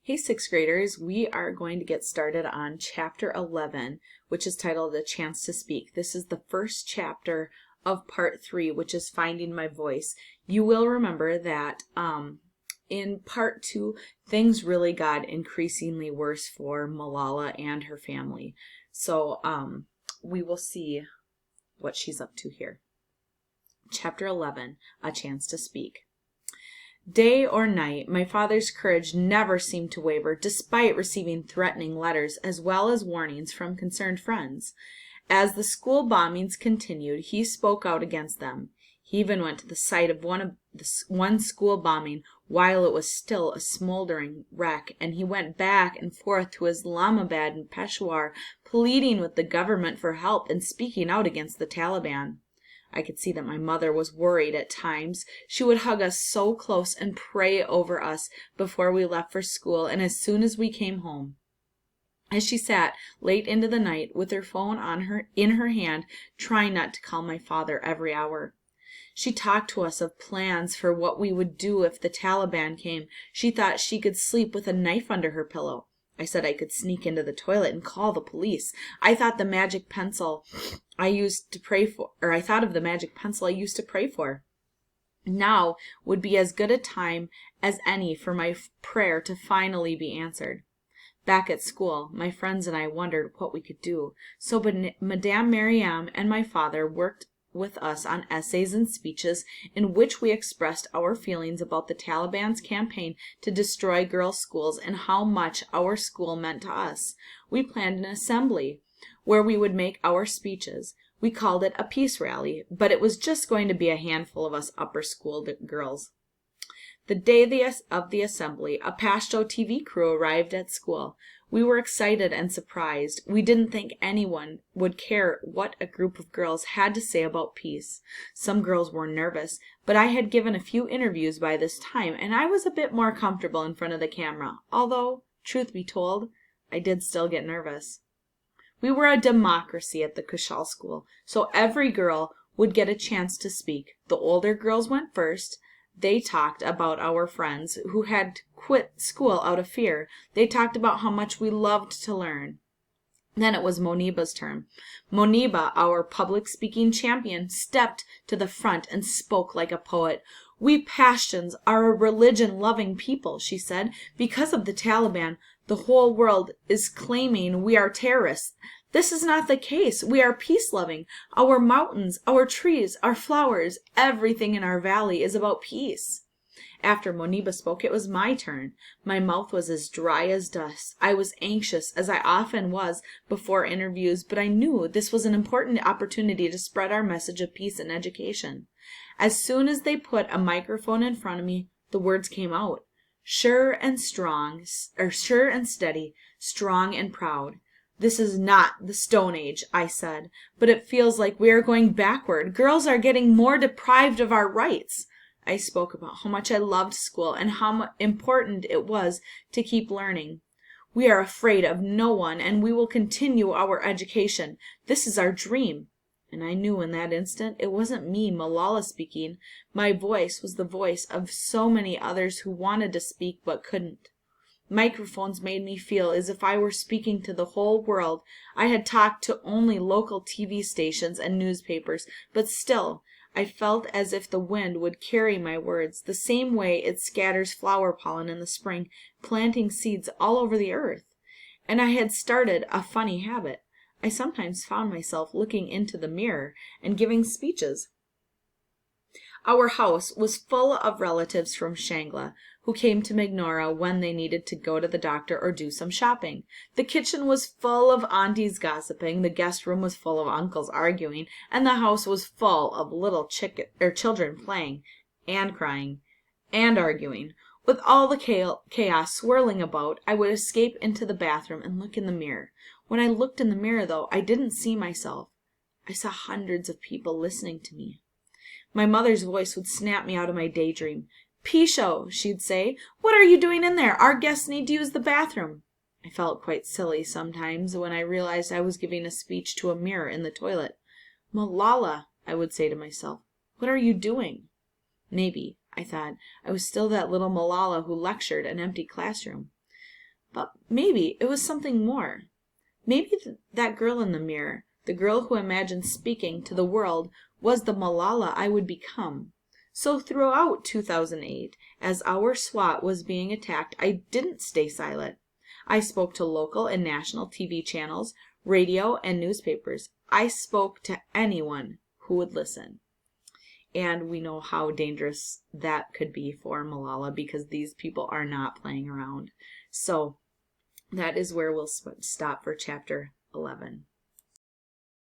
Hey, sixth graders, we are going to get started on chapter 11, which is titled A Chance to Speak. This is the first chapter of part 3, which is Finding My Voice. You will remember that in part 2, things really got increasingly worse for Malala and her family. So we will see what she's up to here. Chapter 11, A Chance to Speak. Day or night, my father's courage never seemed to waver, despite receiving threatening letters as well as warnings from concerned friends. As the school bombings continued, he spoke out against them. He even went to the site of one school bombing while it was still a smoldering wreck, and he went back and forth to Islamabad and Peshawar, pleading with the government for help and speaking out against the Taliban. I could see that my mother was worried at times. She would hug us so close and pray over us before we left for school and as soon as we came home. As she sat late into the night with her phone in her hand, trying not to call my father every hour. She talked to us of plans for what we would do if the Taliban came. She thought she could sleep with a knife under her pillow. I said I could sneak into the toilet and call the police. I thought of the magic pencil I used to pray for. Now would be as good a time as any for my prayer to finally be answered. Back at school, my friends and I wondered what we could do. So Madame Mariam and my father worked with us on essays and speeches in which we expressed our feelings about the Taliban's campaign to destroy girls' schools and how much our school meant to us. We planned an assembly where we would make our speeches. We called it a peace rally, but it was just going to be a handful of us upper school girls. The day of the assembly, a Pashto TV crew arrived at school. We were excited and surprised. We didn't think anyone would care what a group of girls had to say about peace. Some girls were nervous, but I had given a few interviews by this time, and I was a bit more comfortable in front of the camera, although, truth be told, I did still get nervous. We were a democracy at the Kushal school, so every girl would get a chance to speak. The older girls went first. They talked about our friends who had quit school out of fear. They talked about how much we loved to learn. Then it was Moniba's turn. Moniba, our public speaking champion, stepped to the front and spoke like a poet. "We Pashtuns are a religion-loving people," she said. "Because of the Taliban, the whole world is claiming we are terrorists. This is not the case. We are peace-loving. Our mountains, our trees, our flowers, everything in our valley is about peace." After Moniba spoke, it was my turn. My mouth was as dry as dust. I was anxious, as I often was before interviews, but I knew this was an important opportunity to spread our message of peace and education. As soon as they put a microphone in front of me, the words came out. Sure and steady, strong and proud. "This is not the Stone Age," I said, "but it feels like we are going backward. Girls are getting more deprived of our rights." I spoke about how much I loved school and how important it was to keep learning. "We are afraid of no one, and we will continue our education. This is our dream." And I knew in that instant it wasn't me, Malala, speaking. My voice was the voice of so many others who wanted to speak but couldn't. Microphones made me feel as if I were speaking to the whole world. I had talked to only local TV stations and newspapers, but still, I felt as if the wind would carry my words, the same way it scatters flower pollen in the spring, planting seeds all over the earth. And I had started a funny habit. I sometimes found myself looking into the mirror and giving speeches. Our house was full of relatives from Shangla who came to Magnora when they needed to go to the doctor or do some shopping. The kitchen was full of aunties gossiping, the guest room was full of uncles arguing, and the house was full of little children playing and crying and arguing. With all the chaos swirling about, I would escape into the bathroom and look in the mirror. When I looked in the mirror, though, I didn't see myself. I saw hundreds of people listening to me. My mother's voice would snap me out of my daydream. "Pisho," she'd say, "what are you doing in there? Our guests need to use the bathroom." I felt quite silly sometimes when I realized I was giving a speech to a mirror in the toilet. "Malala," I would say to myself, "what are you doing?" Maybe, I thought, I was still that little Malala who lectured an empty classroom. But maybe it was something more. Maybe that girl in the mirror, the girl who imagined speaking to the world, was the Malala I would become. So throughout 2008, as our SWAT was being attacked, I didn't stay silent. I spoke to local and national TV channels, radio, and newspapers. I spoke to anyone who would listen. And we know how dangerous that could be for Malala because these people are not playing around. So that is where we'll stop for chapter 11.